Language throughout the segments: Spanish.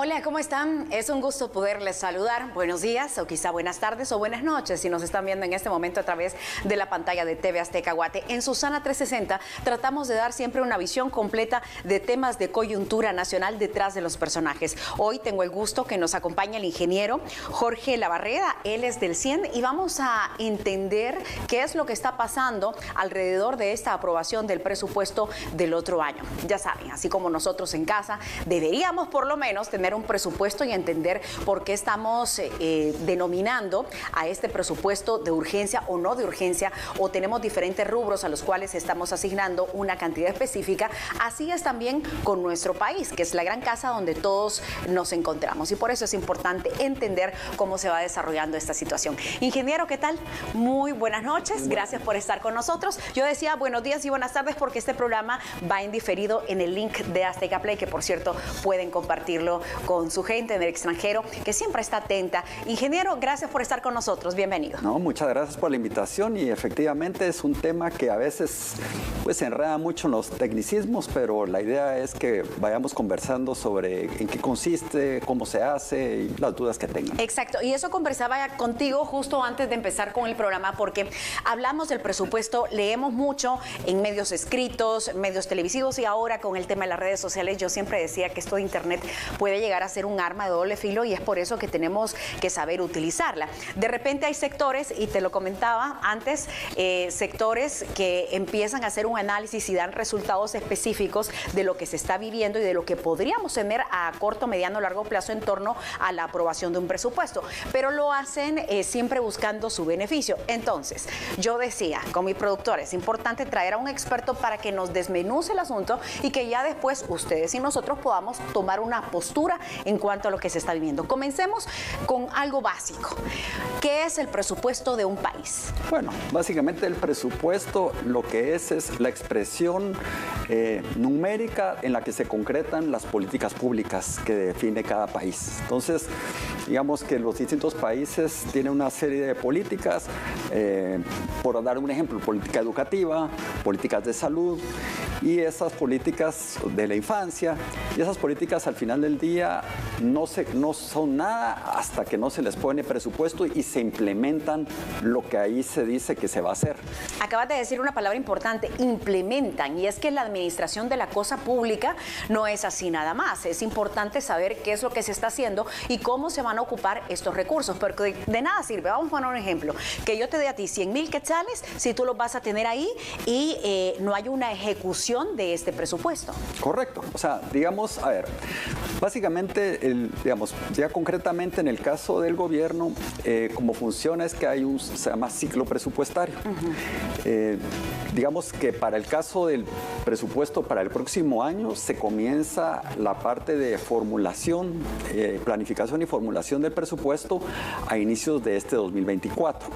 Hola, ¿cómo están? Es un gusto poderles saludar. Buenos días, o quizá buenas tardes o buenas noches, si nos están viendo en este momento a través de la pantalla de TV Azteca Guate. En Susana 360 tratamos de dar siempre una visión completa de temas de coyuntura nacional detrás de los personajes. Hoy tengo el gusto que nos acompañe el ingeniero Jorge Labarreda. Él es del CIEN y vamos a entender qué es lo que está pasando alrededor de esta aprobación del presupuesto del otro año. Ya saben, así como nosotros en casa, deberíamos por lo menos tener un presupuesto y entender por qué estamos denominando a este presupuesto de urgencia o no de urgencia, o tenemos diferentes rubros a los cuales estamos asignando una cantidad específica. Así es también con nuestro país, que es la gran casa donde todos nos encontramos, y por eso es importante entender cómo se va desarrollando esta situación. Ingeniero, ¿qué tal? Muy buenas noches, gracias por estar con nosotros. Yo decía buenos días y buenas tardes porque este programa va en diferido en el link de Azteca Play, que por cierto pueden compartirlo con su gente en el extranjero, que siempre está atenta. Ingeniero, gracias por estar con nosotros. Bienvenido. No, muchas gracias por la invitación, y efectivamente es un tema que a veces pues se enreda mucho en los tecnicismos, pero la idea es que vayamos conversando sobre en qué consiste, cómo se hace y las dudas que tengan. Exacto, y eso conversaba contigo justo antes de empezar con el programa, porque hablamos del presupuesto, leemos mucho en medios escritos, medios televisivos, y ahora con el tema de las redes sociales. Yo siempre decía que esto de internet puede llegar a ser un arma de doble filo, y es por eso que tenemos que saber utilizarla. De repente hay sectores, y te lo comentaba antes, sectores que empiezan a hacer un análisis y dan resultados específicos de lo que se está viviendo y de lo que podríamos tener a corto, mediano, largo plazo en torno a la aprobación de un presupuesto, pero lo hacen siempre buscando su beneficio. Entonces, yo decía con mi productor, es importante traer a un experto para que nos desmenuce el asunto y que ya después ustedes y nosotros podamos tomar una postura en cuanto a lo que se está viviendo. Comencemos con algo básico. ¿Qué es el presupuesto de un país? Bueno, básicamente el presupuesto lo que es la expresión numérica en la que se concretan las políticas públicas que define cada país. Entonces, digamos que los distintos países tienen una serie de políticas, por dar un ejemplo, política educativa, políticas de salud, y esas políticas de la infancia, y esas políticas al final del día no son nada hasta que no se les pone presupuesto y se implementan lo que ahí se dice que se va a hacer. Acabas de decir una palabra importante, implementan, y es que la administración de la cosa pública no es así nada más. Es importante saber qué es lo que se está haciendo y cómo se van a ocupar estos recursos, porque de nada sirve. Vamos a poner un ejemplo, que yo te dé a ti 100,000 quetzales si tú los vas a tener ahí y no hay una ejecución de este presupuesto. Correcto. O sea, digamos, a ver, básicamente, digamos, ya concretamente en el caso del gobierno, como funciona es que hay se llama ciclo presupuestario. Digamos que para el caso del presupuesto para el próximo año se comienza la parte de formulación, planificación y formulación del presupuesto a inicios de este 2024.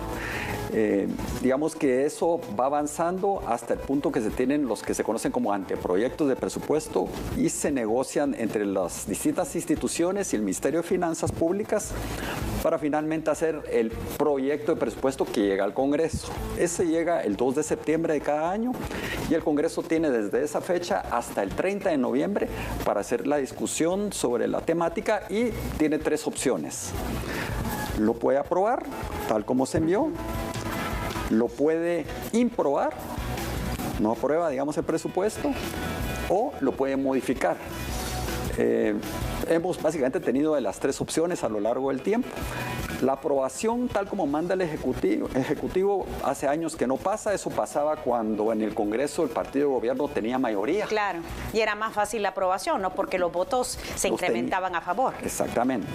Digamos que eso va avanzando hasta el punto que se tienen los que se conocen como anteproyectos de presupuesto y se negocian entre las distintas instituciones y el Ministerio de Finanzas Públicas para finalmente hacer el proyecto de presupuesto que llega al Congreso. Ese llega el 2 de septiembre de cada año y el Congreso tiene desde esa fecha hasta el 30 de noviembre para hacer la discusión sobre la temática, y tiene tres opciones. Lo puede aprobar tal como se envió, lo puede improbar, no aprueba, digamos, el presupuesto, o lo puede modificar. Hemos básicamente tenido de las tres opciones a lo largo del tiempo. La aprobación, tal como manda el Ejecutivo, hace años que no pasa. Eso pasaba cuando en el Congreso el partido de gobierno tenía mayoría. Claro, y era más fácil la aprobación, ¿no? Porque los votos se incrementaban a favor. Exactamente.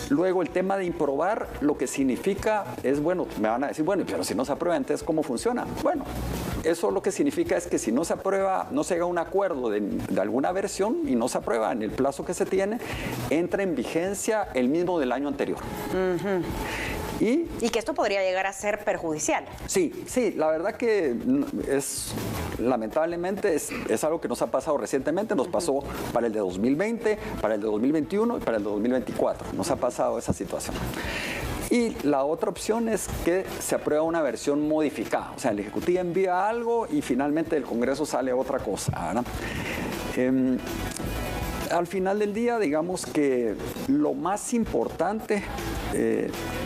Luego el tema de improbar, lo que significa es, bueno, me van a decir, bueno, pero si no se aprueba, entonces ¿cómo funciona? Bueno, eso lo que significa es que si no se aprueba, no se llega a un acuerdo de alguna versión y no se aprueba en el plazo que se tiene, entra en vigencia el mismo del año anterior. Y que esto podría llegar a ser perjudicial. Sí, la verdad que lamentablemente es algo que nos ha pasado recientemente. Nos pasó para el de 2020, para el de 2021 y para el de 2024. Nos ha pasado esa situación. Y la otra opción es que se aprueba una versión modificada. O sea, el Ejecutivo envía algo y finalmente del Congreso sale otra cosa, ¿verdad? al final del día, digamos que lo más importante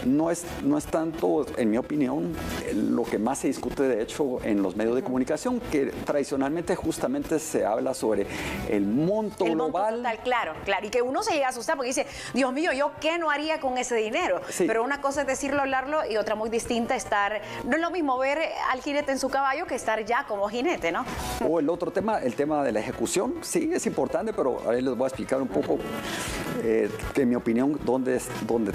no es tanto, en mi opinión, lo que más se discute de hecho en los medios de comunicación, que tradicionalmente justamente se habla sobre el monto global. Monto total, claro, y que uno se llega a asustar porque dice, Dios mío, ¿yo qué no haría con ese dinero? Sí. Pero una cosa es decirlo, hablarlo, y otra muy distinta estar, no es lo mismo ver al jinete en su caballo que estar ya como jinete, ¿no? O el otro tema, el tema de la ejecución, sí, es importante, pero ahí les voy a explicar un poco, en mi opinión, dónde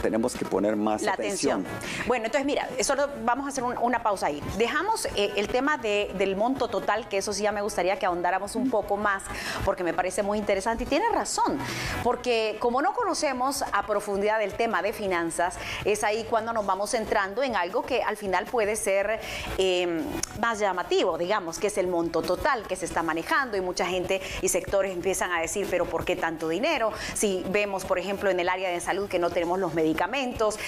tenemos que poner más la atención. Bueno, entonces mira, solo vamos a hacer una pausa ahí. Dejamos el tema del monto total, que eso sí ya me gustaría que ahondáramos un poco más, porque me parece muy interesante y tiene razón, porque como no conocemos a profundidad el tema de finanzas, es ahí cuando nos vamos entrando en algo que al final puede ser más llamativo, digamos, que es el monto total que se está manejando, y mucha gente y sectores empiezan a decir, pero ¿por qué tanto dinero? Si vemos, por ejemplo, en el área de salud que no tenemos los medicamentos,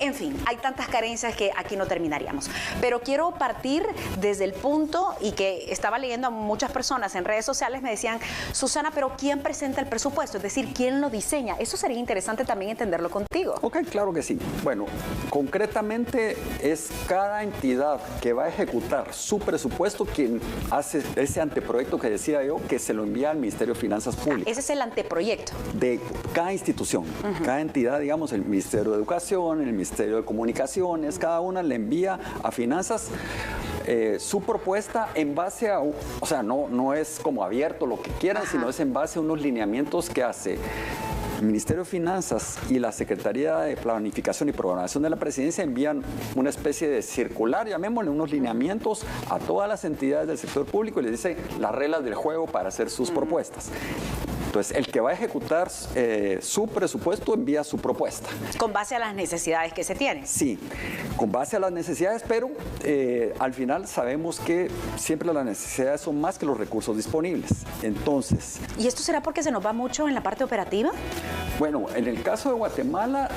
en fin, hay tantas carencias que aquí no terminaríamos. Pero quiero partir desde el punto, y que estaba leyendo a muchas personas en redes sociales, me decían, Susana, pero ¿quién presenta el presupuesto? Es decir, ¿quién lo diseña? Eso sería interesante también entenderlo contigo. Ok, claro que sí. Bueno, concretamente es cada entidad que va a ejecutar su presupuesto quien hace ese anteproyecto que decía yo, que se lo envía al Ministerio de Finanzas Públicas. Ese es el anteproyecto. De cada institución, cada entidad, digamos, el Ministerio de Educación, el Ministerio de Comunicaciones, cada una le envía a Finanzas su propuesta en base a, o sea, no es como abierto lo que quieran, sino es en base a unos lineamientos que hace el Ministerio de Finanzas y la Secretaría de Planificación y Programación de la Presidencia. Envían una especie de circular, llamémosle, unos lineamientos a todas las entidades del sector público y les dice las reglas del juego para hacer sus propuestas. Entonces, el que va a ejecutar su presupuesto envía su propuesta. Con base a las necesidades que se tienen. Sí, con base a las necesidades, pero al final sabemos que siempre las necesidades son más que los recursos disponibles. Entonces... ¿Y esto será porque se nos va mucho en la parte operativa? Bueno, en el caso de Guatemala,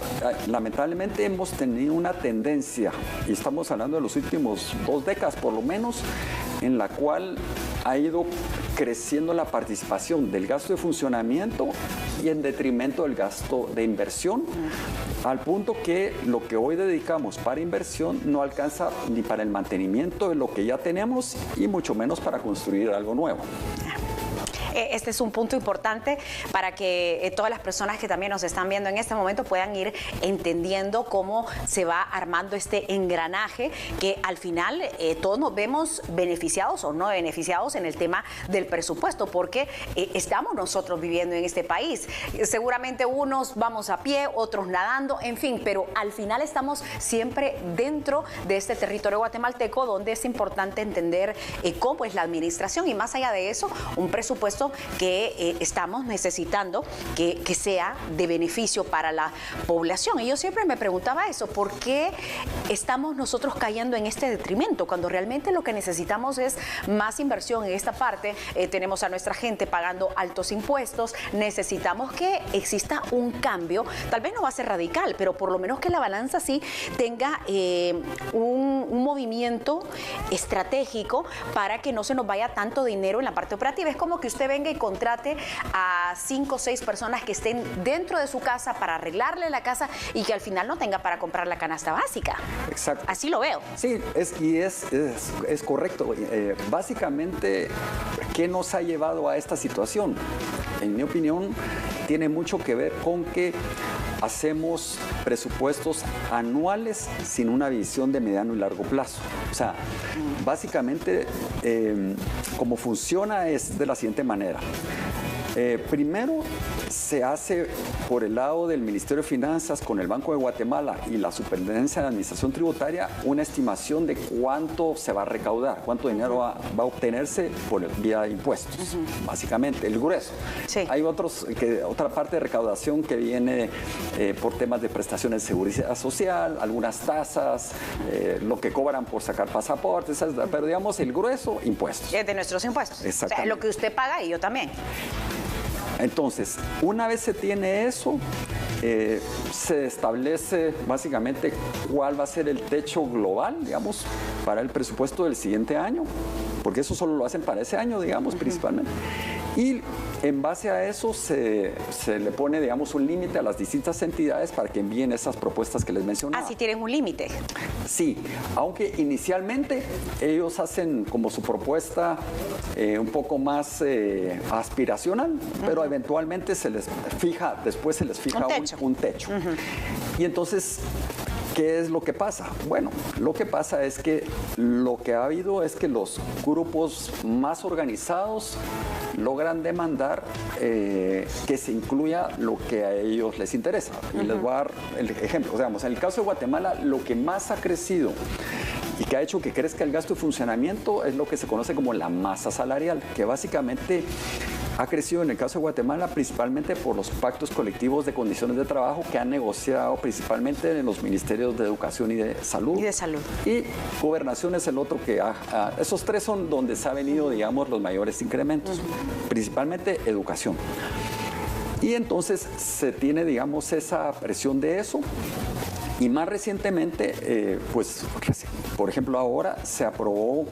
lamentablemente hemos tenido una tendencia, y estamos hablando de los últimos 2 décadas por lo menos, en la cual ha ido creciendo la participación del gasto de funcionamiento y en detrimento del gasto de inversión, al punto que lo que hoy dedicamos para inversión no alcanza ni para el mantenimiento de lo que ya tenemos y mucho menos para construir algo nuevo. Este es un punto importante para que todas las personas que también nos están viendo en este momento puedan ir entendiendo cómo se va armando este engranaje, que al final todos nos vemos beneficiados o no beneficiados en el tema del presupuesto, porque estamos nosotros viviendo en este país. Seguramente unos vamos a pie, otros nadando, en fin, pero al final estamos siempre dentro de este territorio guatemalteco, donde es importante entender cómo es la administración, y más allá de eso, un presupuesto que estamos necesitando que sea de beneficio para la población. Y yo siempre me preguntaba eso, ¿por qué estamos nosotros cayendo en este detrimento cuando realmente lo que necesitamos es más inversión en esta parte? Tenemos a nuestra gente pagando altos impuestos, necesitamos que exista un cambio, tal vez no va a ser radical, pero por lo menos que la balanza sí tenga un movimiento estratégico para que no se nos vaya tanto dinero en la parte operativa. Es como que usted venga y contrate a 5 o 6 personas que estén dentro de su casa para arreglarle la casa y que al final no tenga para comprar la canasta básica. Exacto. Así lo veo. Sí, es correcto. Básicamente, ¿qué nos ha llevado a esta situación? En mi opinión, tiene mucho que ver con que hacemos presupuestos anuales sin una visión de mediano y largo plazo. O sea, básicamente, cómo funciona es de la siguiente manera. Primero, se hace por el lado del Ministerio de Finanzas con el Banco de Guatemala y la Superintendencia de Administración Tributaria una estimación de cuánto se va a recaudar, cuánto dinero va a obtenerse por vía de impuestos, básicamente, el grueso. Sí. Hay otra parte de recaudación que viene por temas de prestaciones de seguridad social, algunas tasas, lo que cobran por sacar pasaportes, pero digamos el grueso, impuestos. Es de nuestros impuestos. Exactamente. O sea, lo que usted paga y yo también. Entonces, una vez se tiene eso, se establece básicamente cuál va a ser el techo global, digamos, para el presupuesto del siguiente año, porque eso solo lo hacen para ese año, digamos, principalmente. Y en base a eso se le pone, digamos, un límite a las distintas entidades para que envíen esas propuestas que les mencionaba. Ah, sí tienen un límite. Sí, aunque inicialmente ellos hacen como su propuesta un poco más aspiracional, pero eventualmente después se les fija un techo. Y entonces, ¿qué es lo que pasa? Bueno, lo que pasa es que lo que ha habido es que los grupos más organizados logran demandar que se incluya lo que a ellos les interesa. Y les voy a dar el ejemplo. Digamos, en el caso de Guatemala, lo que más ha crecido y que ha hecho que crezca el gasto de funcionamiento es lo que se conoce como la masa salarial, que básicamente ha crecido en el caso de Guatemala principalmente por los pactos colectivos de condiciones de trabajo que han negociado principalmente en los ministerios de Educación y de Salud. Y Gobernación es el otro que esos tres son donde se han venido, digamos, los mayores incrementos, principalmente Educación. Y entonces se tiene, digamos, esa presión de eso. Y más recientemente, por ejemplo, ahora se aprobó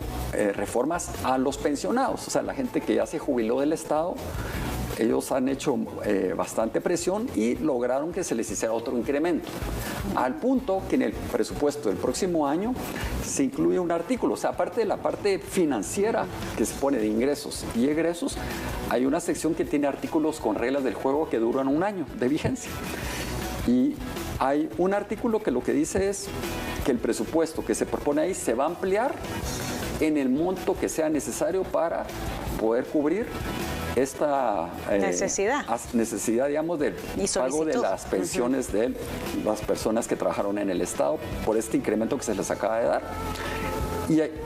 reformas a los pensionados, o sea, la gente que ya se jubiló del Estado. Ellos han hecho bastante presión y lograron que se les hiciera otro incremento, al punto que en el presupuesto del próximo año se incluye un artículo, o sea, aparte de la parte financiera que se pone de ingresos y egresos, hay una sección que tiene artículos con reglas del juego que duran un año de vigencia. Y hay un artículo que lo que dice es que el presupuesto que se propone ahí se va a ampliar en el monto que sea necesario para poder cubrir esta necesidad, digamos, del pago de las pensiones de las personas que trabajaron en el Estado por este incremento que se les acaba de dar.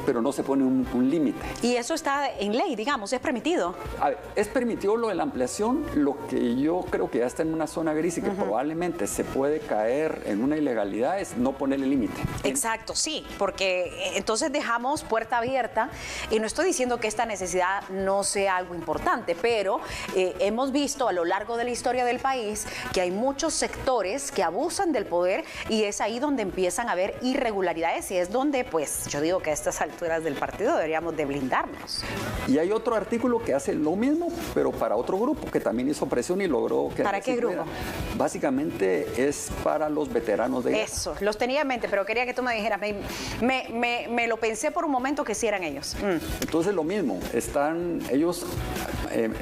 Pero no se pone un límite. Y eso está en ley, digamos, es permitido. A ver, es permitido lo de la ampliación, lo que yo creo que ya está en una zona gris y que probablemente se puede caer en una ilegalidad es no ponerle límite. Exacto, sí, porque entonces dejamos puerta abierta y no estoy diciendo que esta necesidad no sea algo importante, pero hemos visto a lo largo de la historia del país que hay muchos sectores que abusan del poder y es ahí donde empiezan a haber irregularidades y es donde, pues, yo digo que a estas alturas del partido deberíamos de blindarnos. Y hay otro artículo que hace lo mismo, pero para otro grupo que también hizo presión y logró que... ¿Para qué grupo? Básicamente es para los veteranos de guerra. Eso, los tenía en mente, pero quería que tú me dijeras, me lo pensé por un momento que sí eran ellos. Entonces lo mismo, ellos,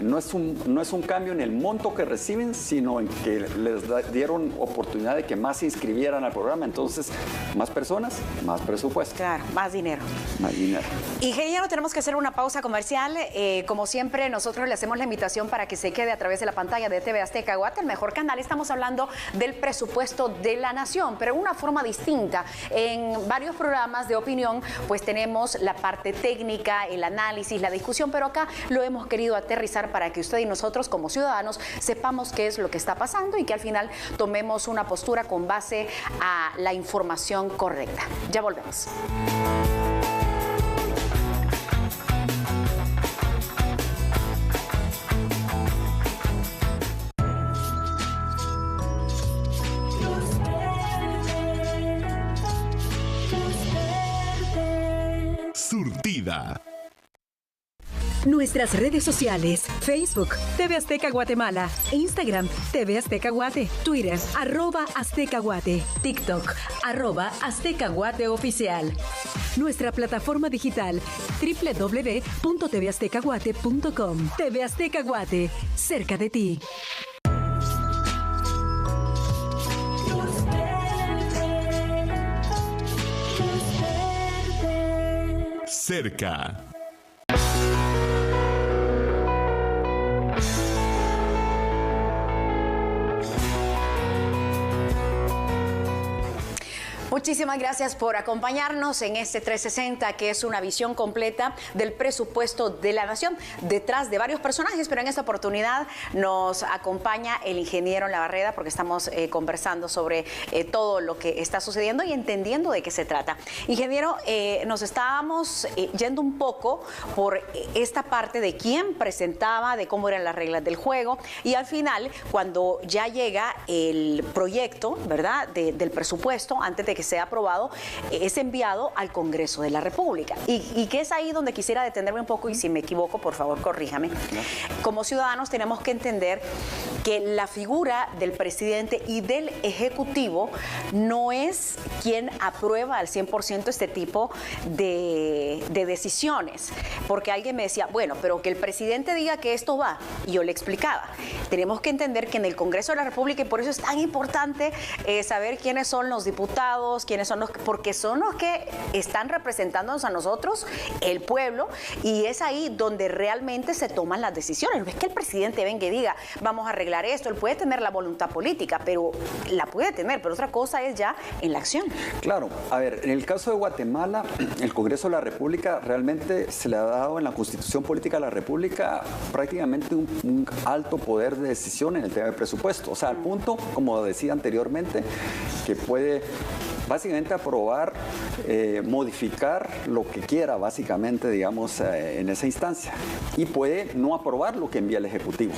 no es un cambio en el monto que reciben, sino en que les dieron oportunidad de que más se inscribieran al programa, entonces más personas, más presupuesto. Claro, más dinero. Más dinero. Ingeniero, tenemos que hacer una pausa comercial. Como siempre, nosotros le hacemos la invitación para que se quede a través de la pantalla de TV Azteca Guate, el mejor canal. Estamos hablando del presupuesto de la nación, pero de una forma distinta. En varios programas de opinión, pues tenemos la parte técnica, el análisis, la discusión, pero acá lo hemos querido aterrizar para que usted y nosotros como ciudadanos sepamos qué es lo que está pasando y que al final tomemos una postura con base a la información correcta. Ya volvemos. Surtida. Nuestras redes sociales: Facebook, TV Azteca Guatemala, Instagram, TV Azteca Guate, Twitter, @Azteca Guate, TikTok, @Azteca Guate Oficial. Nuestra plataforma digital, www.tvaztecaguate.com. TV Azteca Guate, cerca de ti. Cerca. Muchísimas gracias por acompañarnos en este 360, que es una visión completa del presupuesto de la nación, detrás de varios personajes, pero en esta oportunidad nos acompaña el ingeniero Labarreda, porque estamos conversando sobre todo lo que está sucediendo y entendiendo de qué se trata. Ingeniero, nos estábamos yendo un poco por esta parte de quién presentaba, de cómo eran las reglas del juego, y al final, cuando ya llega el proyecto, ¿verdad?, del presupuesto, antes de que sea aprobado, es enviado al Congreso de la República. Y que es ahí donde quisiera detenerme un poco, y si me equivoco, por favor, corríjame. Como ciudadanos tenemos que entender que la figura del presidente y del Ejecutivo no es quien aprueba al 100% este tipo de decisiones. Porque alguien me decía, bueno, pero que el presidente diga que esto va, y yo le explicaba. Tenemos que entender que en el Congreso de la República, y por eso es tan importante saber quiénes son los diputados, quiénes son los, porque son los que están representándonos a nosotros, el pueblo, y es ahí donde realmente se toman las decisiones. No es que el presidente venga y diga, vamos a arreglar esto. Él puede tener la voluntad política, pero la puede tener, pero otra cosa es ya en la acción. Claro, a ver, en el caso de Guatemala, el Congreso de la República realmente se le ha dado en la Constitución Política de la República prácticamente un alto poder de decisión en el tema del presupuesto. O sea, al punto, como decía anteriormente, que puede básicamente aprobar, modificar lo que quiera, básicamente, digamos, en esa instancia. Y puede no aprobar lo que envía el Ejecutivo.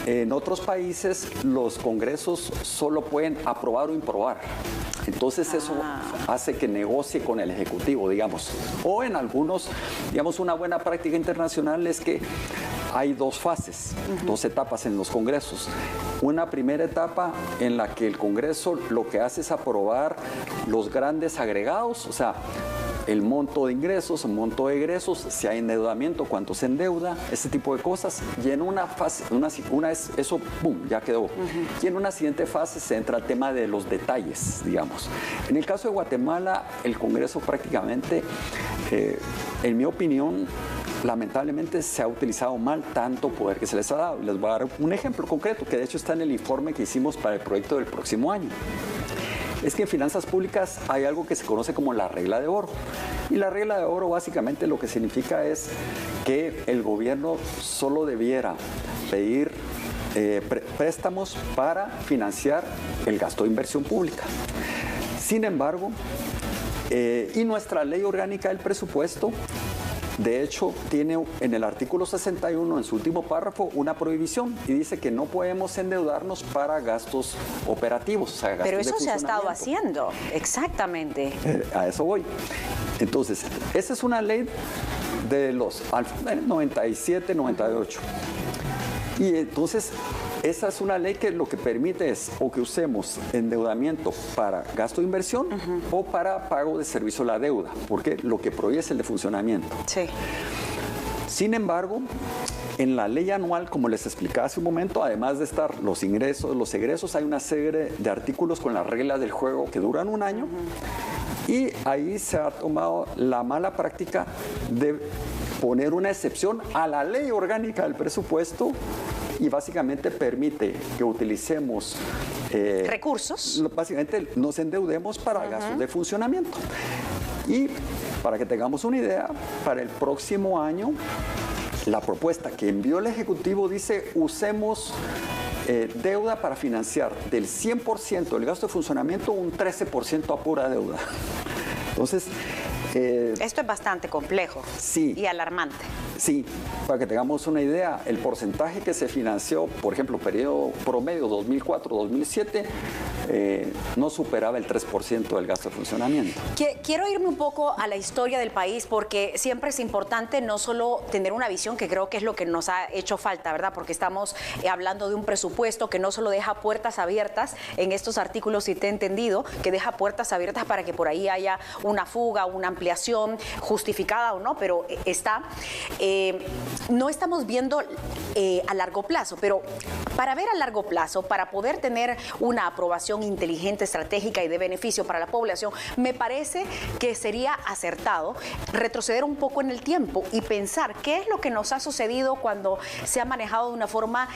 En otros países, los congresos solo pueden aprobar o improbar. Entonces eso hace que negocie con el Ejecutivo, digamos. O en algunos, digamos, una buena práctica internacional es que hay dos fases, dos etapas en los congresos. Una primera etapa en la que el Congreso lo que hace es aprobar los grandes agregados, o sea, el monto de ingresos, el monto de egresos, si hay endeudamiento, cuánto se endeuda, ese tipo de cosas. Y en una fase, una vez eso, ¡pum!, ya quedó. Y en una siguiente fase se entra al tema de los detalles, digamos. En el caso de Guatemala, el Congreso prácticamente, en mi opinión, lamentablemente se ha utilizado mal tanto poder que se les ha dado. Les voy a dar un ejemplo concreto, que de hecho está en el informe que hicimos para el proyecto del próximo año. Es que en finanzas públicas hay algo que se conoce como la regla de oro. Y la regla de oro básicamente lo que significa es que el gobierno solo debiera pedir préstamos para financiar el gasto de inversión pública. Sin embargo, y nuestra ley orgánica del presupuesto, de hecho, tiene en el artículo 61, en su último párrafo, una prohibición y dice que no podemos endeudarnos para gastos operativos. O sea, gastos pero eso de se ha estado haciendo, exactamente. A eso voy. Entonces, esa es una ley de los 97, 98. Y entonces, esa es una ley que lo que permite es o que usemos endeudamiento para gasto de inversión o para pago de servicio a la deuda, porque lo que prohíbe es el de funcionamiento. Sí. Sin embargo, en la ley anual, como les explicaba hace un momento, además de estar los ingresos, los egresos, hay una serie de artículos con las reglas del juego que duran un año y ahí se ha tomado la mala práctica de poner una excepción a la ley orgánica del presupuesto y básicamente permite que utilicemos recursos. Básicamente nos endeudemos para gastos de funcionamiento. Y para que tengamos una idea, para el próximo año, la propuesta que envió el Ejecutivo dice usemos deuda para financiar del 100% del gasto de funcionamiento un 13% a pura deuda. Entonces, esto es bastante complejo, sí, y alarmante. Sí, para que tengamos una idea, el porcentaje que se financió, por ejemplo, periodo promedio 2004-2007, no superaba el 3% del gasto de funcionamiento. Quiero irme un poco a la historia del país porque siempre es importante no solo tener una visión, que creo que es lo que nos ha hecho falta, ¿verdad? Porque estamos hablando de un presupuesto que no solo deja puertas abiertas en estos artículos, si te he entendido, que deja puertas abiertas para que por ahí haya una fuga, una ampliación justificada o no, pero está... no estamos viendo a largo plazo, pero para ver a largo plazo, para poder tener una aprobación inteligente, estratégica y de beneficio para la población, me parece que sería acertado retroceder un poco en el tiempo y pensar qué es lo que nos ha sucedido cuando se ha manejado de una forma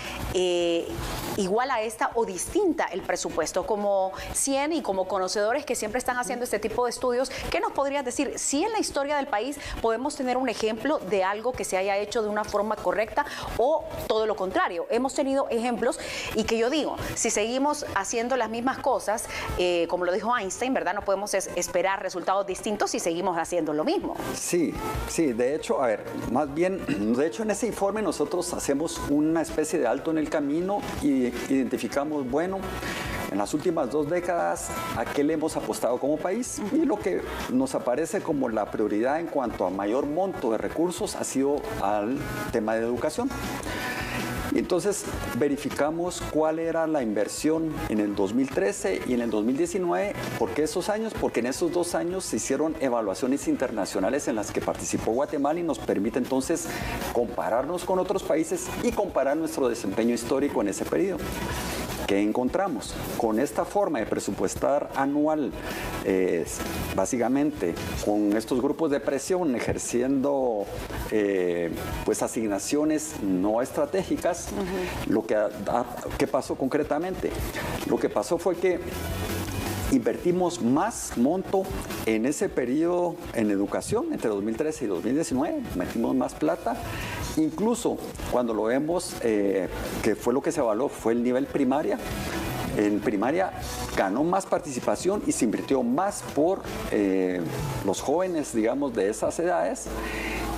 igual a esta o distinta el presupuesto. Como 100 y como conocedores que siempre están haciendo este tipo de estudios, ¿qué nos podrías decir? Si en la historia del país podemos tener un ejemplo de algo que se haya hecho de una forma correcta o todo lo contrario. Hemos tenido ejemplos y que yo digo, si seguimos haciendo las mismas cosas, como lo dijo Einstein, ¿verdad? No podemos esperar resultados distintos si seguimos haciendo lo mismo. Sí, sí, de hecho, a ver, más bien, de hecho en ese informe nosotros hacemos una especie de alto en el camino y identificamos, bueno, en las últimas 2 décadas, ¿a qué le hemos apostado como país? Y lo que nos aparece como la prioridad en cuanto a mayor monto de recursos ha sido al tema de educación. Entonces verificamos cuál era la inversión en el 2013 y en el 2019. ¿Por qué esos años? Porque en esos 2 años se hicieron evaluaciones internacionales en las que participó Guatemala y nos permite entonces compararnos con otros países y comparar nuestro desempeño histórico en ese periodo. ¿Qué encontramos? Con esta forma de presupuestar anual, básicamente con estos grupos de presión ejerciendo pues asignaciones no estratégicas, ¿qué pasó concretamente? Lo que pasó fue que invertimos más monto en ese periodo en educación, entre 2013 y 2019, metimos más plata. Incluso cuando lo vemos, que fue lo que se evaluó, fue el nivel primaria. En primaria ganó más participación y se invirtió más por los jóvenes, digamos, de esas edades.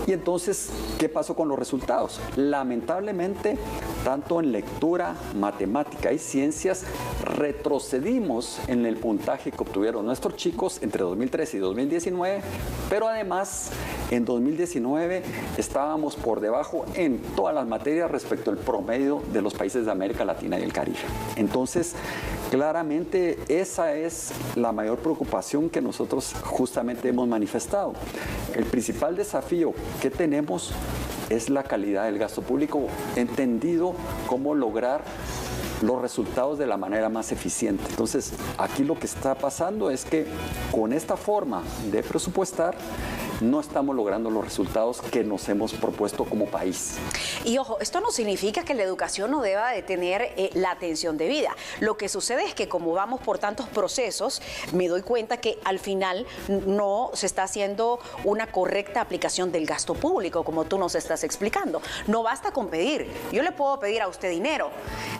Y entonces, ¿qué pasó con los resultados? Lamentablemente, tanto en lectura, matemática y ciencias, retrocedimos en el puntaje que obtuvieron nuestros chicos entre 2013 y 2019, pero además, en 2019 estábamos por debajo en todas las materias respecto al promedio de los países de América Latina y el Caribe. Entonces, claramente, esa es la mayor preocupación que nosotros justamente hemos manifestado. El principal desafío que tenemos es la calidad del gasto público, entendido cómo lograr los resultados de la manera más eficiente. Entonces, aquí lo que está pasando es que con esta forma de presupuestar no estamos logrando los resultados que nos hemos propuesto como país. Y ojo, esto no significa que la educación no deba de tener la atención debida. Lo que sucede es que como vamos por tantos procesos, me doy cuenta que al final no se está haciendo una correcta aplicación del gasto público, como tú nos estás explicando. No basta con pedir. Yo le puedo pedir a usted dinero,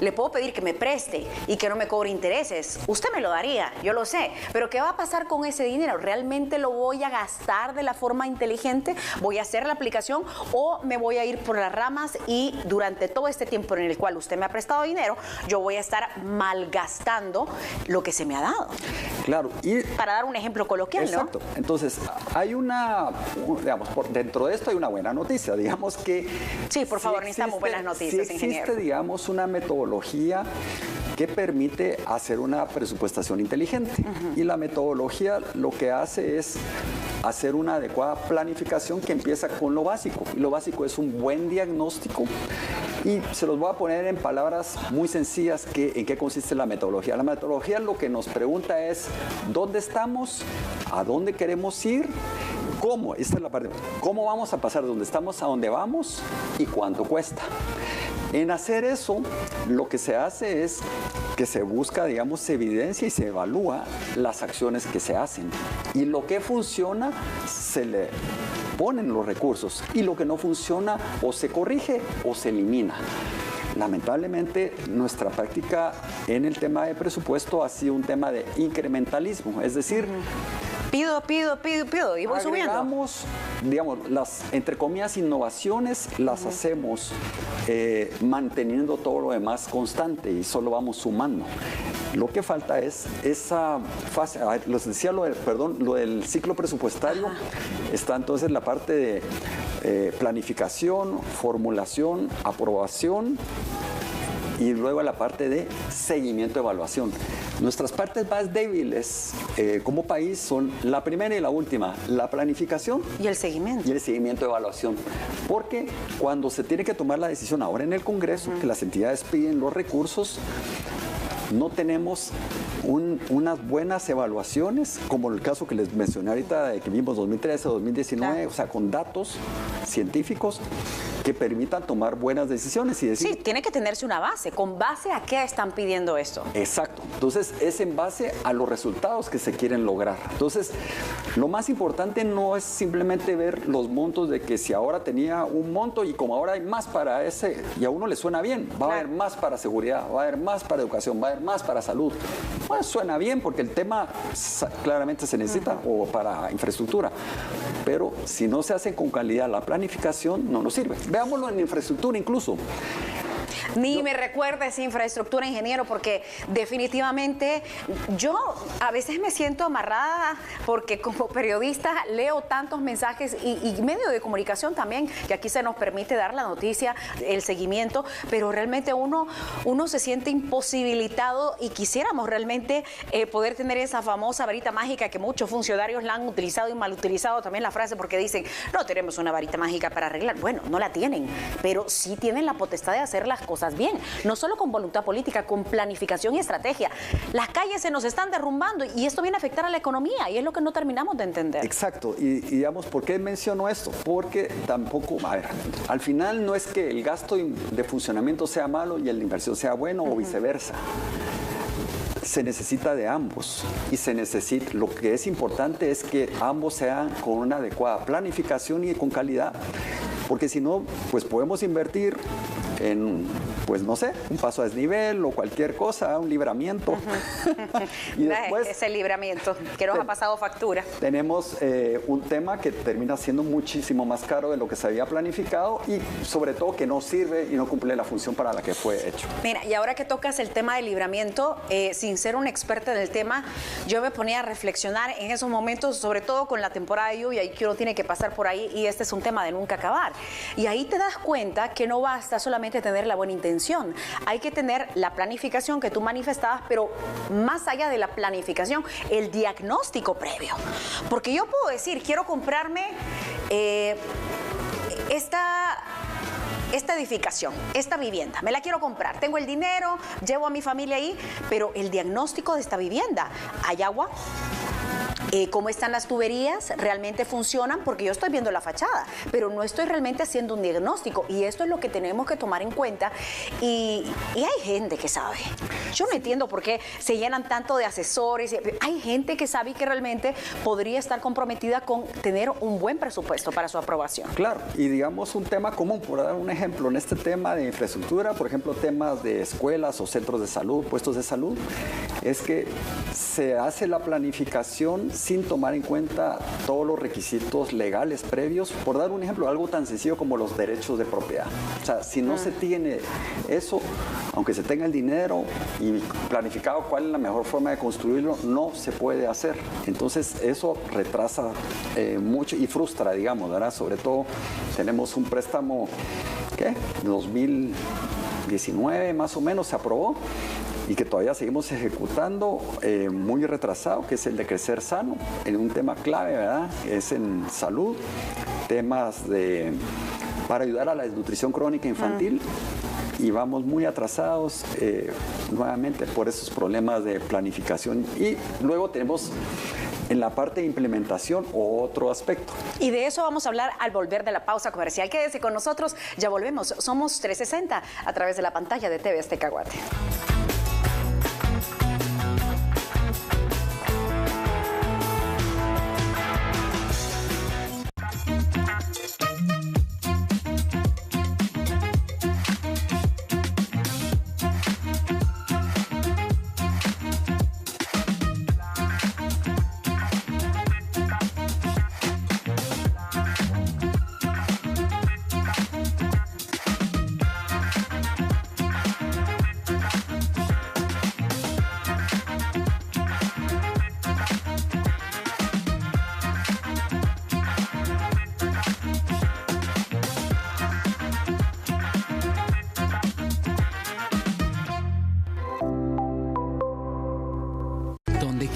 le puedo pedir que me preste y que no me cobre intereses. Usted me lo daría, yo lo sé. Pero ¿qué va a pasar con ese dinero? ¿Realmente lo voy a gastar de la forma inteligente? ¿Voy a hacer la aplicación o me voy a ir por las ramas y durante todo este tiempo en el cual usted me ha prestado dinero, yo voy a estar malgastando lo que se me ha dado? Claro. Y para dar un ejemplo coloquial, exacto, ¿no? Entonces, hay digamos, dentro de esto hay una buena noticia, digamos que... Sí, por favor, necesitamos buenas noticias, sí ingeniero. existe, digamos, una metodología que permite hacer una presupuestación inteligente. Y la metodología lo que hace es hacer una adecuada planificación que empieza con lo básico. Y lo básico es un buen diagnóstico. Y se los voy a poner en palabras muy sencillas en qué consiste la metodología. La metodología lo que nos pregunta es ¿dónde estamos? ¿A dónde queremos ir? ¿Cómo? Esta es la parte. ¿Cómo vamos a pasar de donde estamos a donde vamos? ¿Y cuánto cuesta? En hacer eso, lo que se hace es que se busca, digamos, se evidencia y se evalúa las acciones que se hacen. Y lo que funciona, se le ponen los recursos. Y lo que no funciona, o se corrige o se elimina. Lamentablemente, nuestra práctica en el tema de presupuesto ha sido un tema de incrementalismo. Es decir, pido y voy subiendo. Agregamos, digamos, las, entre comillas, innovaciones las hacemos manteniendo todo lo demás constante y solo vamos sumando. Lo que falta es esa fase, les decía lo del ciclo presupuestario. Está entonces la parte de planificación, formulación, aprobación y luego la parte de seguimiento, evaluación. Nuestras partes más débiles como país son la primera y la última, la planificación y el seguimiento. Y el seguimiento de evaluación. Porque cuando se tiene que tomar la decisión ahora en el Congreso, que las entidades piden los recursos, no tenemos unas buenas evaluaciones, como el caso que les mencioné ahorita, de que vimos 2013, 2019, claro. O sea, con datos científicos que permitan tomar buenas decisiones y decir... Sí, tiene que tenerse una base. ¿Con base a qué están pidiendo esto? Exacto. Entonces, es en base a los resultados que se quieren lograr. Entonces, lo más importante no es simplemente ver los montos de que si ahora tenía un monto y como ahora hay más para ese, y a uno le suena bien, va a haber más para seguridad, va a haber más para educación, va a haber más para salud. Pues suena bien porque el tema claramente se necesita o para infraestructura. Pero si no se hace con calidad la planificación, no nos sirve. Veámoslo en infraestructura incluso. Ni me recuerdes infraestructura, ingeniero, porque definitivamente yo a veces me siento amarrada porque como periodista leo tantos mensajes y medio de comunicación también, que aquí se nos permite dar la noticia, el seguimiento, pero realmente uno se siente imposibilitado y quisiéramos realmente poder tener esa famosa varita mágica que muchos funcionarios la han utilizado y mal utilizado también la frase porque dicen, no tenemos una varita mágica para arreglar. Bueno, no la tienen, pero sí tienen la potestad de hacer las cosas bien, no solo con voluntad política, con planificación y estrategia. Las calles se nos están derrumbando y esto viene a afectar a la economía y es lo que no terminamos de entender. Exacto, y digamos, ¿por qué menciono esto? Porque tampoco, a ver, al final no es que el gasto de funcionamiento sea malo y el de inversión sea bueno o viceversa. Se necesita de ambos y lo que es importante es que ambos sean con una adecuada planificación y con calidad, porque si no, pues podemos invertir en, pues no sé, un paso a desnivel o cualquier cosa, un libramiento. Y después ese libramiento que nos ha pasado factura. Tenemos un tema que termina siendo muchísimo más caro de lo que se había planificado y sobre todo que no sirve y no cumple la función para la que fue hecho. Mira, y ahora que tocas el tema del libramiento, sin ser una experta del tema, yo me ponía a reflexionar en esos momentos, sobre todo con la temporada de lluvia y que uno tiene que pasar por ahí y este es un tema de nunca acabar. Y ahí te das cuenta que no basta solamente tener la buena intención, hay que tener la planificación que tú manifestabas, pero más allá de la planificación, el diagnóstico previo. Porque yo puedo decir, quiero comprarme esta edificación, esta vivienda, me la quiero comprar, tengo el dinero, llevo a mi familia ahí, pero el diagnóstico de esta vivienda, ¿hay agua? ¿Cómo están las tuberías? ¿Realmente funcionan? Porque yo estoy viendo la fachada, pero no estoy realmente haciendo un diagnóstico y esto es lo que tenemos que tomar en cuenta y hay gente que sabe. Yo no entiendo por qué se llenan tanto de asesores. Hay gente que sabe que realmente podría estar comprometida con tener un buen presupuesto para su aprobación. Claro, y digamos un tema común, por dar un ejemplo, en este tema de infraestructura, por ejemplo, temas de escuelas o centros de salud, puestos de salud, es que se hace la planificación sin tomar en cuenta todos los requisitos legales previos. Por dar un ejemplo, algo tan sencillo como los derechos de propiedad. O sea, si no se tiene eso, aunque se tenga el dinero y planificado cuál es la mejor forma de construirlo, no se puede hacer. Entonces, eso retrasa mucho y frustra, digamos, ¿verdad? Sobre todo, tenemos un préstamo, ¿qué? 2019 más o menos se aprobó y que todavía seguimos ejecutando, muy retrasado, que es el de Crecer Sano, en un tema clave, ¿verdad? Es en salud, temas para ayudar a la desnutrición crónica infantil, y vamos muy atrasados nuevamente por esos problemas de planificación. Y luego tenemos en la parte de implementación otro aspecto. Y de eso vamos a hablar al volver de la pausa comercial. Quédese con nosotros, ya volvemos. Somos 360 a través de la pantalla de TV Azteca Guate.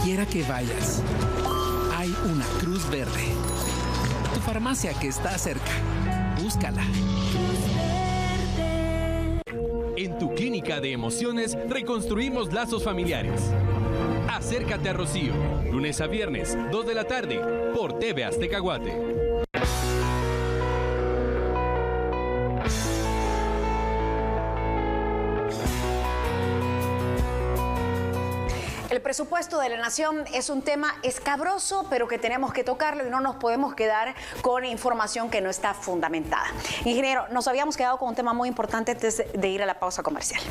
Quiera que vayas, hay una Cruz Verde. Tu farmacia que está cerca. Búscala. En tu clínica de emociones reconstruimos lazos familiares. Acércate a Rocío, lunes a viernes, 2 de la tarde, por TV Azteca Guate. El presupuesto de la nación es un tema escabroso, pero que tenemos que tocarlo y no nos podemos quedar con información que no está fundamentada. Ingeniero, nos habíamos quedado con un tema muy importante antes de ir a la pausa comercial.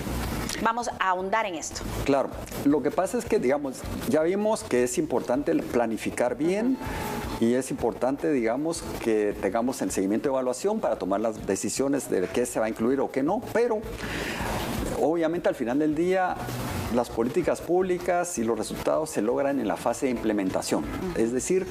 Vamos a ahondar en esto. Claro, lo que pasa es que, digamos, ya vimos que es importante planificar bien, y es importante, digamos, que tengamos el seguimiento de evaluación para tomar las decisiones de qué se va a incluir o qué no, pero obviamente al final del día las políticas públicas y los resultados se logran en la fase de implementación. Es decir,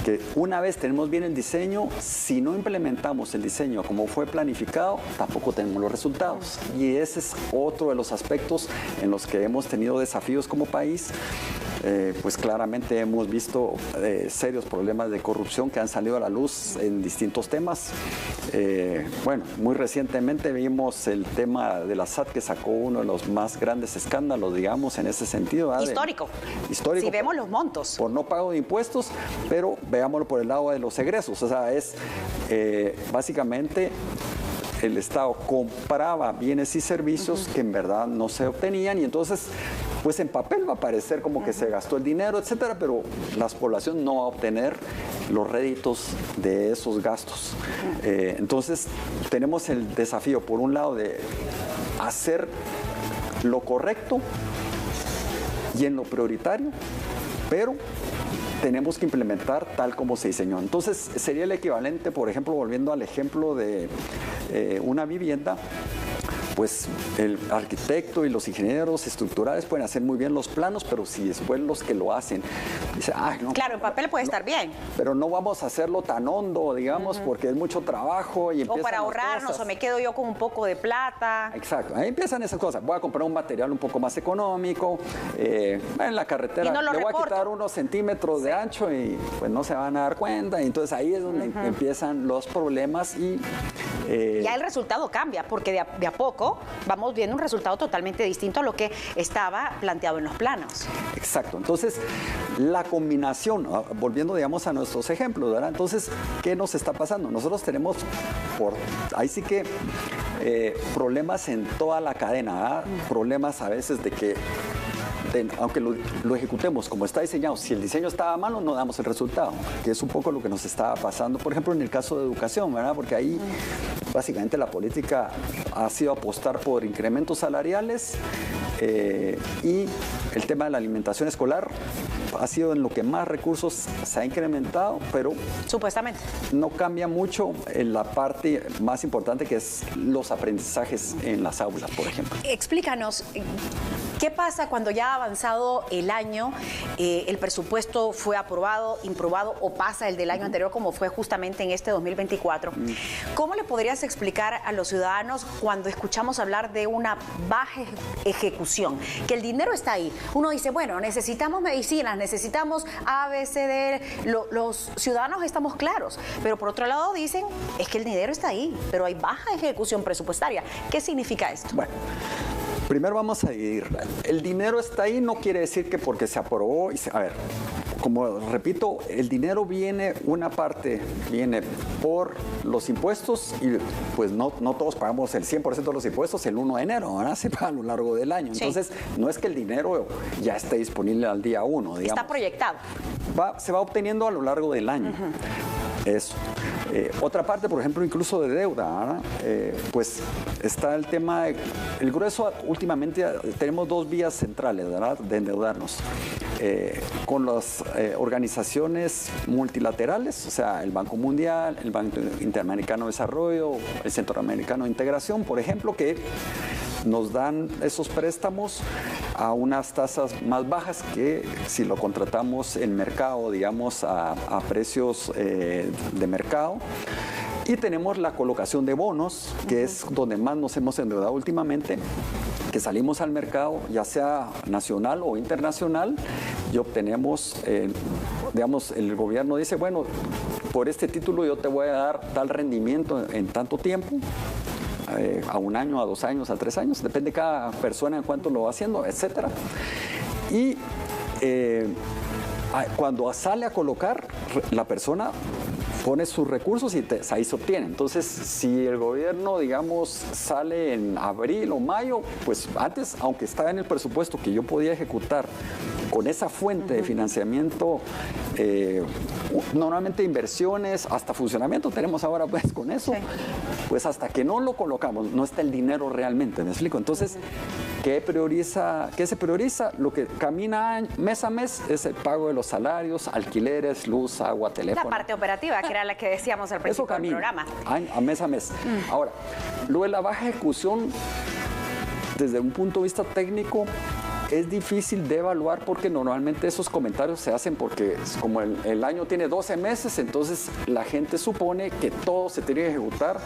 que una vez tenemos bien el diseño, si no implementamos el diseño como fue planificado, tampoco tenemos los resultados. Y ese es otro de los aspectos en los que hemos tenido desafíos como país. Pues claramente hemos visto serios problemas de corrupción que han salido a la luz en distintos temas. Bueno, muy recientemente vimos el tema de la SAT, que sacó uno de los más grandes escándalos, digamos, en ese sentido. ¿Verdad? Histórico. Histórico. Si vemos los montos. Por no pago de impuestos, pero veámoslo por el lado de los egresos. O sea, es básicamente el Estado compraba bienes y servicios que en verdad no se obtenían, y entonces pues en papel va a parecer como que se gastó el dinero, etcétera, pero la población no va a obtener los réditos de esos gastos. Entonces tenemos el desafío, por un lado, de hacer lo correcto y en lo prioritario, pero tenemos que implementar tal como se diseñó. Entonces sería el equivalente, por ejemplo, volviendo al ejemplo de una vivienda, pues el arquitecto y los ingenieros estructurales pueden hacer muy bien los planos, pero si después los que lo hacen dicen, ay, no. Claro, en papel puede estar bien. Pero no vamos a hacerlo tan hondo, digamos, porque es mucho trabajo y empiezan o para ahorrarnos, o me quedo yo con un poco de plata. Exacto, ahí empiezan esas cosas. Voy a comprar un material un poco más económico, en la carretera le voy a quitar unos centímetros de ancho y pues no se van a dar cuenta. Y entonces ahí es donde empiezan los problemas y ya el resultado cambia, porque de a poco vamos viendo un resultado totalmente distinto a lo que estaba planteado en los planos. Exacto. Entonces, la combinación, volviendo, digamos, a nuestros ejemplos, ¿verdad? Entonces, ¿qué nos está pasando? Nosotros tenemos, ahí sí que, problemas en toda la cadena, ¿verdad? Problemas a veces de que aunque lo ejecutemos como está diseñado, si el diseño estaba malo, no damos el resultado, que es un poco lo que nos estaba pasando, por ejemplo, en el caso de educación, ¿verdad? Porque ahí básicamente la política ha sido apostar por incrementos salariales y el tema de la alimentación escolar ha sido en lo que más recursos se ha incrementado, pero supuestamente no cambia mucho en la parte más importante, que es los aprendizajes en las aulas, por ejemplo. Explícanos, ¿qué pasa cuando ya ha avanzado el año, el presupuesto fue aprobado, improbado o pasa el del año anterior, como fue justamente en este 2024? ¿Cómo le podrías explicar a los ciudadanos cuando escuchamos hablar de una baja ejecución? Que el dinero está ahí. Uno dice, bueno, necesitamos medicinas, necesitamos A, B, C, D. Los ciudadanos estamos claros, pero por otro lado dicen, es que el dinero está ahí, pero hay baja ejecución presupuestaria. ¿Qué significa esto? Bueno, primero vamos a dividir. El dinero está ahí, no quiere decir que porque se aprobó. A ver, como repito, el dinero viene, una parte viene por los impuestos y pues no todos pagamos el 100% de los impuestos el 1 de enero, ¿verdad? Se paga a lo largo del año. Sí. Entonces, no es que el dinero ya esté disponible al día 1, digamos. Está proyectado. Se va obteniendo a lo largo del año. Eso. Otra parte, por ejemplo, incluso de deuda, pues está el tema, el grueso, últimamente tenemos dos vías centrales, ¿verdad?, de endeudarnos. Con las organizaciones multilaterales, o sea, el Banco Mundial, el Banco Interamericano de Desarrollo, el Centroamericano de Integración, por ejemplo, que nos dan esos préstamos a unas tasas más bajas que si lo contratamos en mercado, digamos, a precios de mercado. Y tenemos la colocación de bonos, que es donde más nos hemos endeudado últimamente, que salimos al mercado, ya sea nacional o internacional, y obtenemos, digamos, el gobierno dice, bueno, por este título yo te voy a dar tal rendimiento en tanto tiempo, a 1 año, a 2 años, a 3 años, depende de cada persona en cuánto lo va haciendo, etcétera. Y cuando sale a colocar, la persona pone sus recursos y ahí se obtiene. Entonces, si el gobierno, digamos, sale en abril o mayo, pues antes, aunque estaba en el presupuesto que yo podía ejecutar con esa fuente de financiamiento Normalmente inversiones, hasta funcionamiento tenemos ahora pues con eso, pues hasta que no lo colocamos, no está el dinero realmente, ¿me explico? Entonces, ¿qué se prioriza? Lo que camina mes a mes es el pago de los salarios, alquileres, luz, agua, teléfono. La parte operativa, que era la que decíamos al principio del programa. A mes a mes. Ahora, lo de la baja ejecución, desde un punto de vista técnico, es difícil de evaluar porque normalmente esos comentarios se hacen porque como el año tiene 12 meses, entonces la gente supone que todo se tiene que ejecutar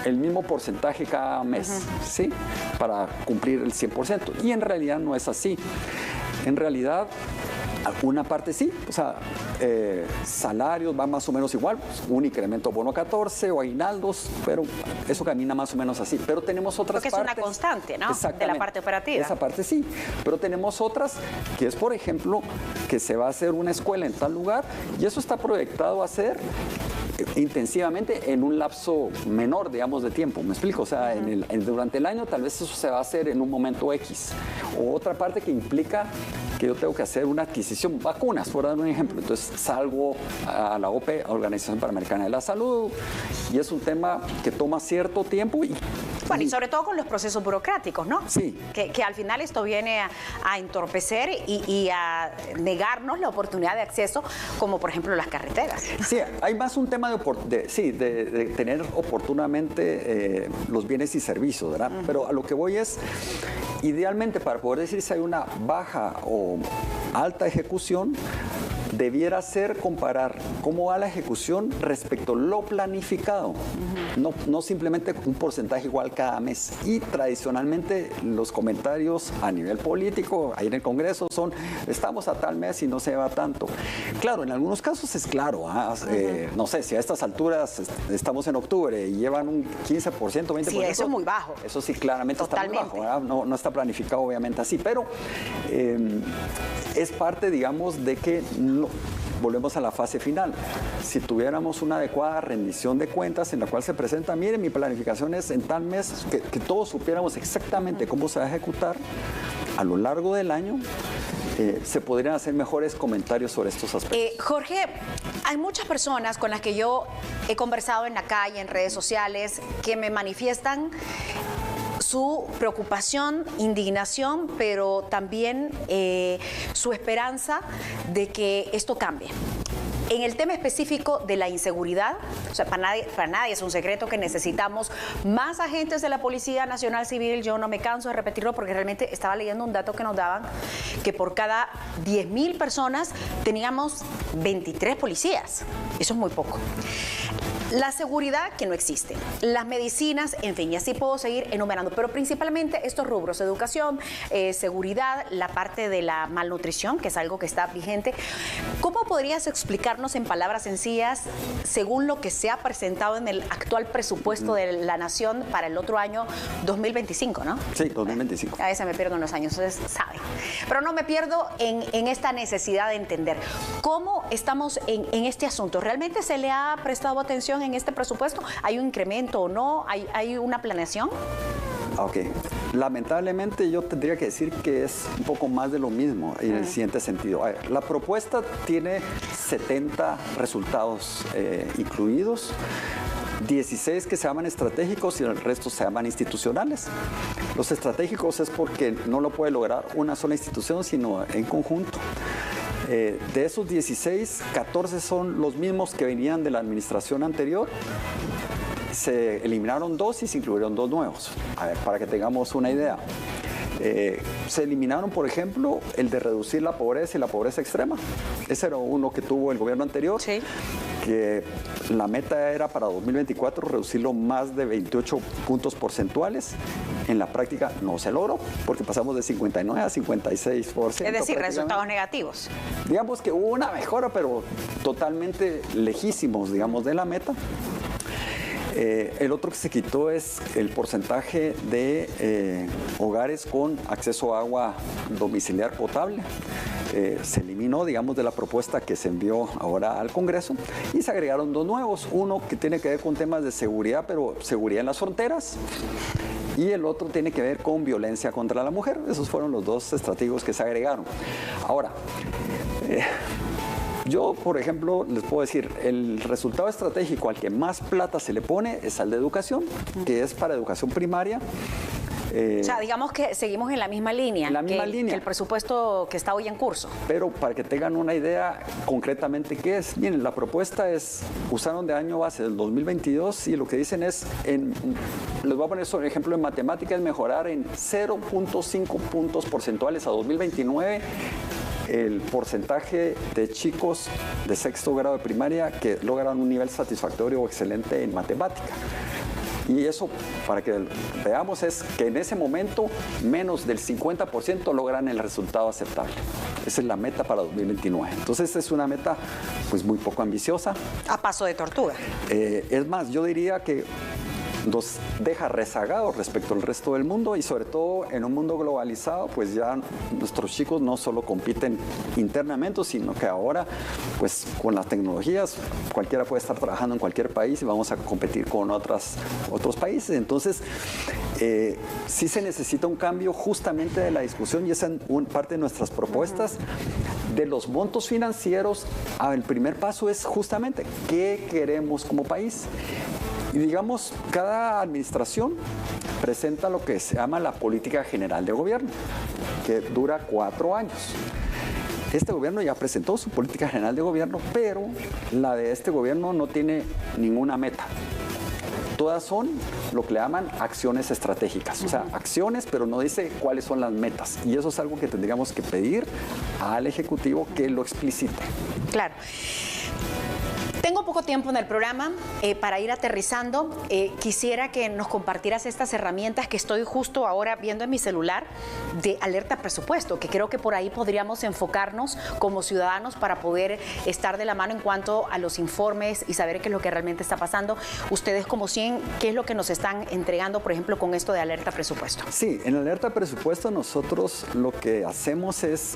el mismo porcentaje cada mes, ¿sí? Para cumplir el 100%. Y en realidad no es así. En realidad, una parte sí, o sea, salarios va más o menos igual, pues, un incremento bono 14 o aguinaldos, pero eso camina más o menos así. Pero tenemos otras partes. Porque es una constante, ¿no? De la parte operativa. Esa parte sí, pero tenemos otras que es, por ejemplo, que se va a hacer una escuela en tal lugar y eso está proyectado a ser intensivamente en un lapso menor, digamos, de tiempo. ¿Me explico? O sea, durante el año tal vez eso se va a hacer en un momento X. O otra parte que implica que yo tengo que hacer una adquisición, vacunas, por dar un ejemplo. Entonces salgo a la OPE, Organización Panamericana de la Salud, y es un tema que toma cierto tiempo. Bueno, y sobre todo con los procesos burocráticos, ¿no? Sí. Que al final esto viene a entorpecer y a negarnos la oportunidad de acceso, como por ejemplo las carreteras. Sí, hay más un tema de tener oportunamente los bienes y servicios, ¿verdad? Pero a lo que voy es, idealmente para poder decir si hay una baja o alta ejecución, debiera ser comparar cómo va la ejecución respecto a lo planificado, no simplemente un porcentaje igual cada mes. Y tradicionalmente los comentarios a nivel político, ahí en el Congreso, son estamos a tal mes y no se va tanto. Claro, en algunos casos es claro, no sé, si a estas alturas estamos en octubre y llevan un 15%, 20%. Sí, eso es muy bajo. Eso sí, claramente Totalmente. está muy bajo, ¿verdad? No está planificado obviamente así, pero es parte, digamos, de que volvemos a la fase final. Si tuviéramos una adecuada rendición de cuentas en la cual se presenta, miren, mi planificación es en tal mes, que todos supiéramos exactamente cómo se va a ejecutar a lo largo del año, se podrían hacer mejores comentarios sobre estos aspectos. Jorge, hay muchas personas con las que yo he conversado en la calle, en redes sociales, que me manifiestan su preocupación, indignación, pero también su esperanza de que esto cambie. En el tema específico de la inseguridad, o sea, para nadie es un secreto que necesitamos más agentes de la Policía Nacional Civil. Yo no me canso de repetirlo porque realmente estaba leyendo un dato que nos daban, que por cada 10.000 personas teníamos 23 policías. Eso es muy poco. La seguridad, que no existe. Las medicinas, en fin, y así puedo seguir enumerando, pero principalmente estos rubros: educación, seguridad, la parte de la malnutrición, que es algo que está vigente. ¿Cómo podrías explicarnos en palabras sencillas, según lo que se ha presentado en el actual presupuesto de la Nación para el otro año 2025, ¿no? Sí, 2025. A veces me pierdo en los años, ustedes saben. Pero no me pierdo en esta necesidad de entender cómo estamos en este asunto. ¿Realmente se le ha prestado atención en este presupuesto? ¿Hay un incremento o no? ¿Hay una planeación? Ok. Lamentablemente yo tendría que decir que es un poco más de lo mismo en el siguiente sentido. A ver, la propuesta tiene 70 resultados incluidos, 16 que se llaman estratégicos y el resto se llaman institucionales. Los estratégicos es porque no lo puede lograr una sola institución, sino en conjunto. De esos 16, 14 son los mismos que venían de la administración anterior. Se eliminaron 2 y se incluyeron 2 nuevos. A ver, para que tengamos una idea. Se eliminaron, por ejemplo, el de reducir la pobreza y la pobreza extrema. Ese era uno que tuvo el gobierno anterior, sí, que la meta era para 2024 reducirlo más de 28 puntos porcentuales. En la práctica no se logró, porque pasamos de 59 a 56%. Es decir, resultados negativos. Digamos que hubo una mejora, pero totalmente lejísimos, digamos, de la meta. El otro que se quitó es el porcentaje de hogares con acceso a agua domiciliar potable. Se eliminó, digamos, de la propuesta que se envió ahora al Congreso y se agregaron 2 nuevos. Uno que tiene que ver con temas de seguridad, pero seguridad en las fronteras. Y el otro tiene que ver con violencia contra la mujer. Esos fueron los 2 estratégicos que se agregaron. Ahora, Yo, por ejemplo, les puedo decir, el resultado estratégico al que más plata se le pone es al de educación, que es para educación primaria. O sea, digamos que seguimos en la misma línea, que el presupuesto que está hoy en curso. Pero para que tengan una idea concretamente qué es, miren, la propuesta es, usaron de año base del 2022 y lo que dicen es, les voy a poner sobre ejemplo en matemáticas, mejorar en 0.5 puntos porcentuales a 2029 el porcentaje de chicos de sexto grado de primaria que logran un nivel satisfactorio o excelente en matemática. Y eso, para que veamos, es que en ese momento menos del 50% logran el resultado aceptable. Esa es la meta para 2029. Entonces es una meta pues muy poco ambiciosa. A paso de tortuga. Es más, yo diría que nos deja rezagados respecto al resto del mundo y sobre todo en un mundo globalizado, pues ya nuestros chicos no solo compiten internamente, sino que ahora pues con las tecnologías cualquiera puede estar trabajando en cualquier país y vamos a competir con otros países. Entonces sí se necesita un cambio justamente de la discusión y esa es parte de nuestras propuestas. De los montos financieros, el primer paso es justamente qué queremos como país. Y digamos, cada administración presenta lo que se llama la política general de gobierno, que dura 4 años. Este gobierno ya presentó su política general de gobierno, pero la de este gobierno no tiene ninguna meta. Todas son lo que le llaman acciones estratégicas, o sea, acciones, pero no dice cuáles son las metas. Y eso es algo que tendríamos que pedir al Ejecutivo que lo explicite. Claro. Tengo poco tiempo en el programa para ir aterrizando. Quisiera que nos compartieras estas herramientas que estoy justo ahora viendo en mi celular de alerta presupuesto, que creo que por ahí podríamos enfocarnos como ciudadanos para poder estar de la mano en cuanto a los informes y saber qué es lo que realmente está pasando. Ustedes como 100, ¿qué es lo que nos están entregando, por ejemplo, con esto de alerta presupuesto? Sí, en alerta presupuesto nosotros lo que hacemos es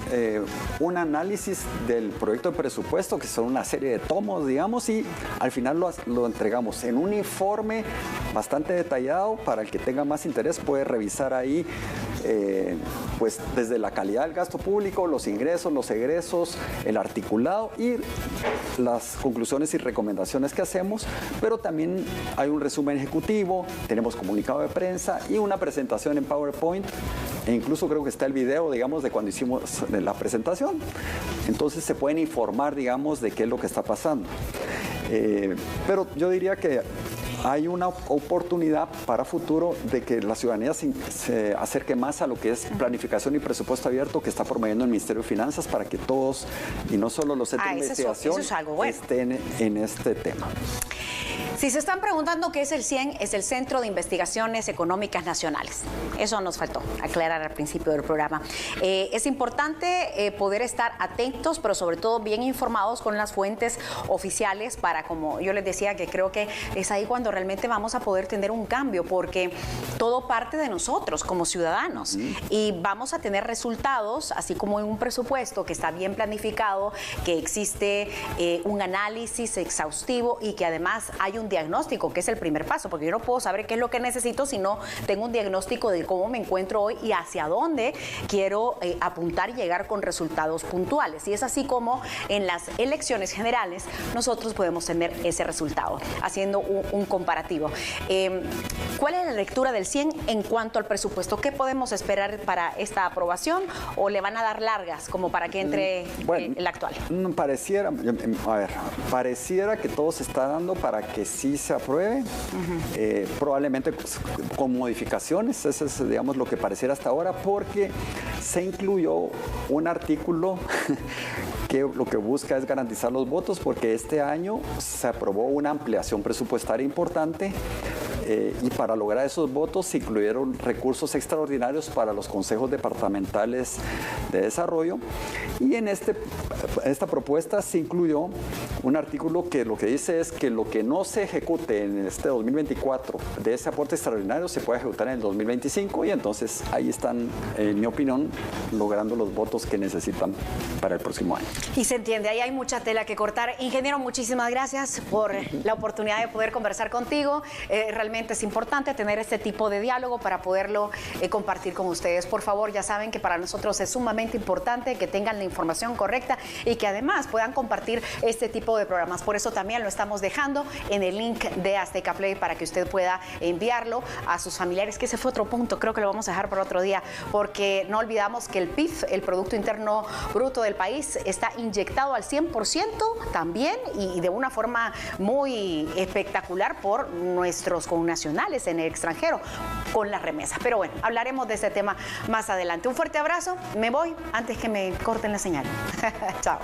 un análisis del proyecto de presupuesto, que son una serie de tomos, digamos, y al final lo entregamos en un informe bastante detallado. Para el que tenga más interés puede revisar ahí pues desde la calidad del gasto público, los ingresos, los egresos, el articulado y las conclusiones y recomendaciones que hacemos, pero también hay un resumen ejecutivo, tenemos comunicado de prensa y una presentación en PowerPoint, e incluso creo que está el video, digamos, de cuando hicimos la presentación. Entonces se pueden informar, digamos, de qué es lo que está pasando. Pero yo diría que hay una oportunidad para futuro de que la ciudadanía se acerque más a lo que es planificación y presupuesto abierto que está promoviendo el Ministerio de Finanzas para que todos, y no solo los centros de investigación, estén en este tema. Si se están preguntando qué es el CIEN, es el Centro de Investigaciones Económicas Nacionales. Eso nos faltó aclarar al principio del programa. Es importante poder estar atentos, pero sobre todo bien informados con las fuentes oficiales para, como yo les decía, que creo que es ahí cuando realmente vamos a poder tener un cambio, porque todo parte de nosotros como ciudadanos y vamos a tener resultados, así como en un presupuesto que está bien planificado, que existe un análisis exhaustivo y que además hay un diagnóstico, que es el primer paso, porque yo no puedo saber qué es lo que necesito si no tengo un diagnóstico de cómo me encuentro hoy y hacia dónde quiero apuntar y llegar con resultados puntuales. Y es así como en las elecciones generales nosotros podemos tener ese resultado, haciendo un comparativo. ¿Cuál es la lectura del CIEN en cuanto al presupuesto? ¿Qué podemos esperar para esta aprobación o le van a dar largas como para que entre el actual? Pareciera que todo se está dando para que sí se apruebe, probablemente con modificaciones, eso es, digamos, lo que pareciera hasta ahora, porque se incluyó un artículo que lo que busca es garantizar los votos, porque este año se aprobó una ampliación presupuestaria importante y para lograr esos votos se incluyeron recursos extraordinarios para los consejos departamentales de desarrollo, y en esta propuesta se incluyó un artículo que lo que dice es que lo que no se ejecute en este 2024 de ese aporte extraordinario se puede ejecutar en el 2025, y entonces ahí están, en mi opinión, logrando los votos que necesitan para el próximo año. Y se entiende, ahí hay mucha tela que cortar. Ingeniero, muchísimas gracias por la oportunidad de poder conversar contigo. Realmente realmente es importante tener este tipo de diálogo para poderlo compartir con ustedes. Por favor, ya saben que para nosotros es sumamente importante que tengan la información correcta y que además puedan compartir este tipo de programas. Por eso también lo estamos dejando en el link de Azteca Play para que usted pueda enviarlo a sus familiares, que ese fue otro punto, creo que lo vamos a dejar para otro día, porque no olvidamos que el PIB, el Producto Interno Bruto del país, está inyectado al 100% también y de una forma muy espectacular por nuestros connacionales en el extranjero con las remesas. Pero bueno, hablaremos de ese tema más adelante. Un fuerte abrazo, me voy antes que me corten la señal. Chao.